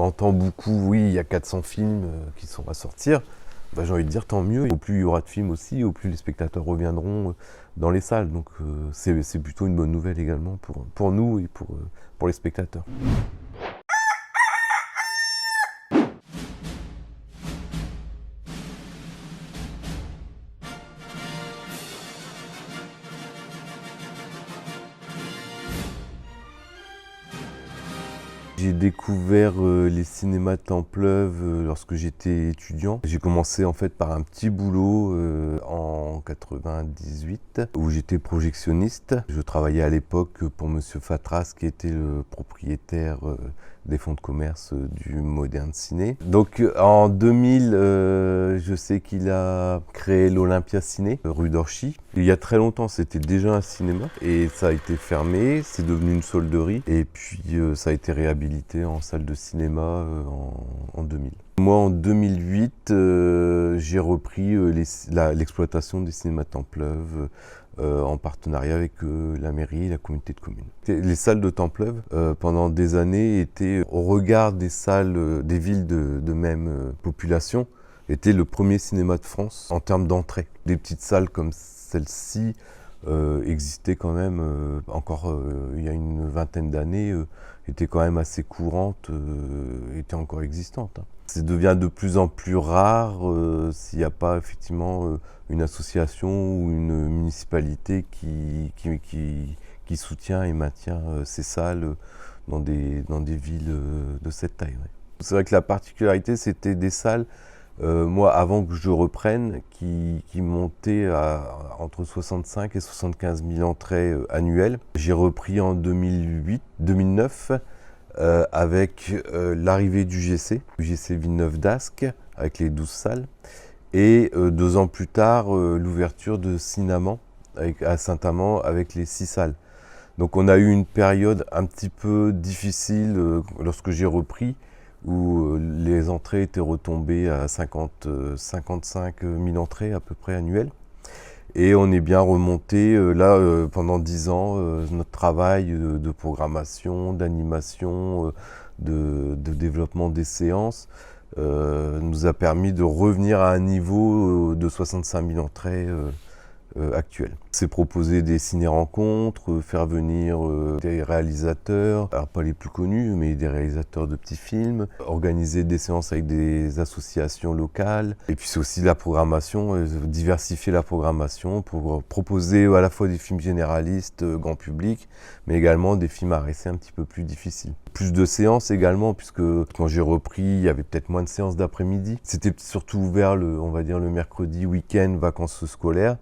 entend beaucoup, oui, il y a 400 films qui sont à sortir. J'ai envie de dire tant mieux. Au plus il y aura de films aussi, au plus les spectateurs reviendront dans les salles. Donc c'est plutôt une bonne nouvelle également pour nous et pour les spectateurs. J'ai découvert les cinémas Templeuve lorsque j'étais étudiant. J'ai commencé en fait par un petit boulot en 98 où j'étais projectionniste. Je travaillais à l'époque pour Monsieur Fatras qui était le propriétaire des fonds de commerce du Modern Ciné. Donc en 2000, je sais qu'il a créé l'Olympia Ciné, rue d'Orchy. Il y a très longtemps, c'était déjà un cinéma et ça a été fermé, c'est devenu une solderie et puis ça a été réhabilité en salle de cinéma en 2000. Moi, en 2008, j'ai repris l'exploitation des cinémas Templeuve en partenariat avec la mairie et la communauté de communes. Les salles de Templeuve, pendant des années, étaient au regard des salles des villes de même population, étaient le premier cinéma de France en termes d'entrée. Des petites salles comme celle-ci existaient quand même encore il y a une vingtaine d'années, étaient quand même assez courantes, étaient encore existantes. Ça devient de plus en plus rare s'il n'y a pas effectivement une association ou une municipalité qui soutient et maintient ces salles dans des villes de cette taille. Ouais. C'est vrai que la particularité, c'était des salles, moi, avant que je reprenne, qui montaient à entre 65 et 75 000 entrées annuelles. J'ai repris en 2009 avec l'arrivée du GC Villeneuve d'Ascq, avec les 12 salles, et 2 ans plus tard, l'ouverture de Cinnamon à Saint-Amand avec les 6 salles. Donc on a eu une période un petit peu difficile lorsque j'ai repris, où les entrées étaient retombées à 55 000 entrées à peu près annuelles. Et on est bien remonté pendant 10 ans, notre travail de programmation, d'animation, de développement des séances nous a permis de revenir à un niveau de 65 000 entrées actuelles. C'est proposer des ciné-rencontres, faire venir des réalisateurs, alors pas les plus connus, mais des réalisateurs de petits films, organiser des séances avec des associations locales, et puis c'est aussi la programmation, diversifier la programmation pour proposer à la fois des films généralistes, grand public, mais également des films à essai un petit peu plus difficiles. Plus de séances également, puisque quand j'ai repris, il y avait peut-être moins de séances d'après-midi. C'était surtout ouvert on va dire le mercredi, week-end, vacances scolaires.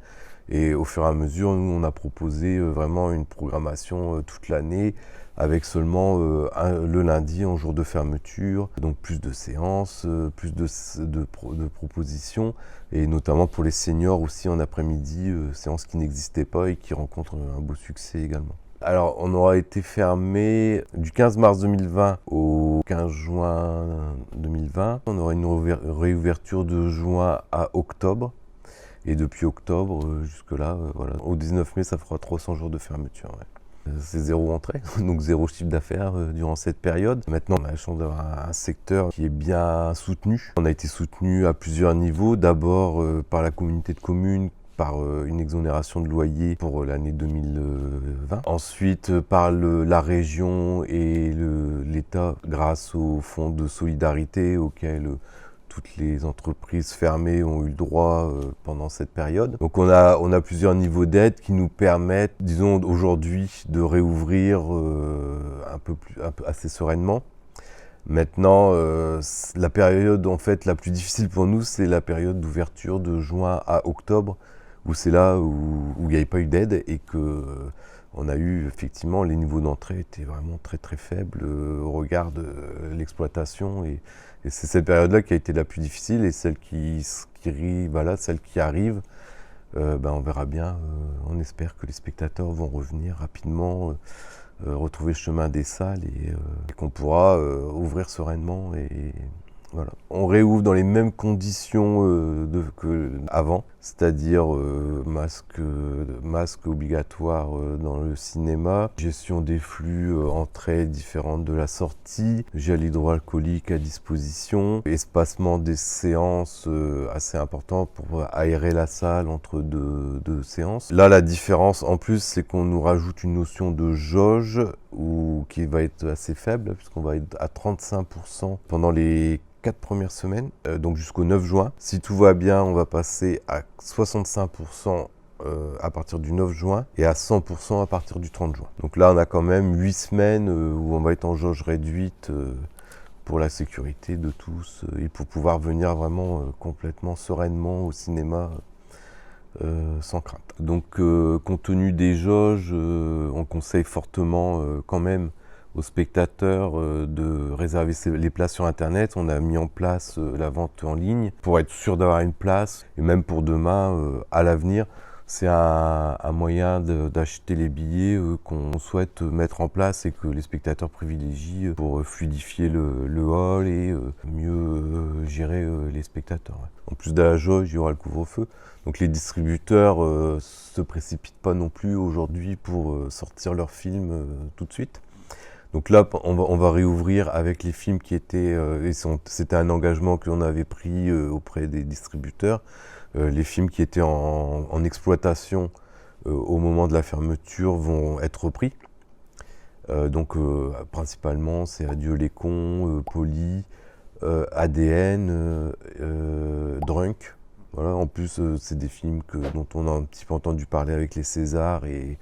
Et au fur et à mesure, nous, on a proposé vraiment une programmation toute l'année, avec seulement le lundi en jour de fermeture. Donc plus de séances, plus de propositions, et notamment pour les seniors aussi en après-midi, séances qui n'existaient pas et qui rencontrent un beau succès également. Alors, on aura été fermé du 15 mars 2020 au 15 juin 2020. On aura une réouverture de juin à octobre. Et depuis octobre jusque-là, voilà. Au 19 mai, ça fera 300 jours de fermeture. Ouais. C'est 0 entrée, donc 0 chiffre d'affaires durant cette période. Maintenant, on a la chance d'avoir un secteur qui est bien soutenu. On a été soutenu à plusieurs niveaux. D'abord par la communauté de communes, par une exonération de loyer pour l'année 2020. Ensuite, par la région et l'État, grâce au fonds de solidarité auquel toutes les entreprises fermées ont eu le droit pendant cette période. Donc on a plusieurs niveaux d'aide qui nous permettent, disons aujourd'hui, de réouvrir assez sereinement. Maintenant, la période en fait la plus difficile pour nous, c'est la période d'ouverture de juin à octobre, où c'est là où il n'y avait pas eu d'aide et que on a eu effectivement, les niveaux d'entrée étaient vraiment très très faibles au regard de l'exploitation, et c'est cette période-là qui a été la plus difficile, et celle celle qui arrive, on verra bien, on espère que les spectateurs vont revenir rapidement, retrouver le chemin des salles et qu'on pourra ouvrir sereinement. Et voilà. On réouvre dans les mêmes conditions qu'avant, c'est-à-dire masque obligatoire dans le cinéma, gestion des flux, entrées différentes de la sortie, gel hydroalcoolique à disposition, espacement des séances assez important pour aérer la salle entre deux séances. Là, la différence en plus, c'est qu'on nous rajoute une notion de jauge qui va être assez faible, puisqu'on va être à 35% pendant les 4 premières semaines, donc jusqu'au 9 juin. Si tout va bien, on va passer à 65% à partir du 9 juin et à 100% à partir du 30 juin. Donc là, on a quand même 8 semaines où on va être en jauge réduite pour la sécurité de tous et pour pouvoir venir vraiment complètement sereinement au cinéma sans crainte. Donc compte tenu des jauges, on conseille fortement quand même aux spectateurs de réserver les places sur internet. On a mis en place la vente en ligne pour être sûr d'avoir une place, et même pour demain, à l'avenir, c'est un moyen d'acheter les billets qu'on souhaite mettre en place et que les spectateurs privilégient pour fluidifier le hall et mieux gérer les spectateurs. Ouais. En plus de la jauge, il y aura le couvre-feu. Donc les distributeurs se précipitent pas non plus aujourd'hui pour sortir leurs films tout de suite. Donc là, on va réouvrir avec les films qui étaient, c'était un engagement que l'on avait pris auprès des distributeurs, les films qui étaient en exploitation au moment de la fermeture vont être repris. Donc principalement, c'est Adieu les cons, Polly, ADN, Drunk. Voilà, en plus, c'est des films dont on a un petit peu entendu parler avec les Césars et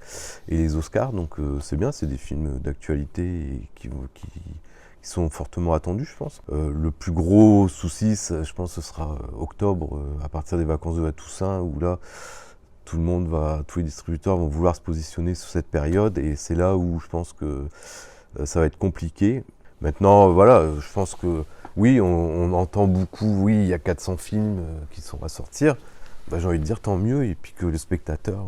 les Oscars, donc c'est bien, c'est des films d'actualité et qui sont fortement attendus, je pense. Le plus gros souci, je pense, ce sera octobre, à partir des vacances de la Toussaint, où là, tous les distributeurs vont vouloir se positionner sur cette période, et c'est là où je pense que ça va être compliqué. Maintenant, voilà, je pense que oui, on entend beaucoup, oui, il y a 400 films qui sont à sortir. Bah, j'ai envie de dire tant mieux, et puis que le spectateur,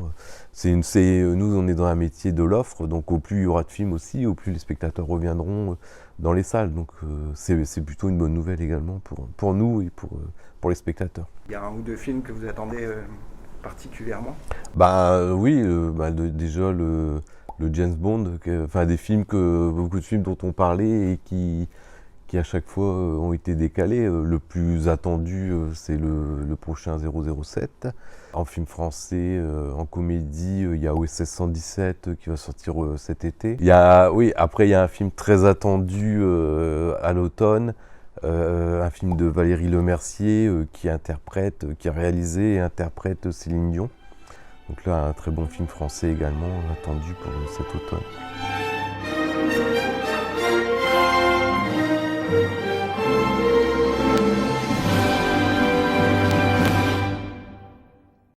nous on est dans un métier de l'offre, donc au plus il y aura de films aussi, au plus les spectateurs reviendront dans les salles. Donc c'est plutôt une bonne nouvelle également pour nous et pour les spectateurs. Il y a un ou deux films que vous attendez particulièrement ? Oui, déjà le James Bond, des films beaucoup de films dont on parlait et qui à chaque fois ont été décalés. Le plus attendu, c'est le prochain 007. En film français, en comédie, il y a OSS 117 qui va sortir cet été. Après il y a un film très attendu à l'automne, un film de Valérie Lemercier qui a réalisé et interprète Céline Dion. Donc là, un très bon film français également attendu pour cet automne.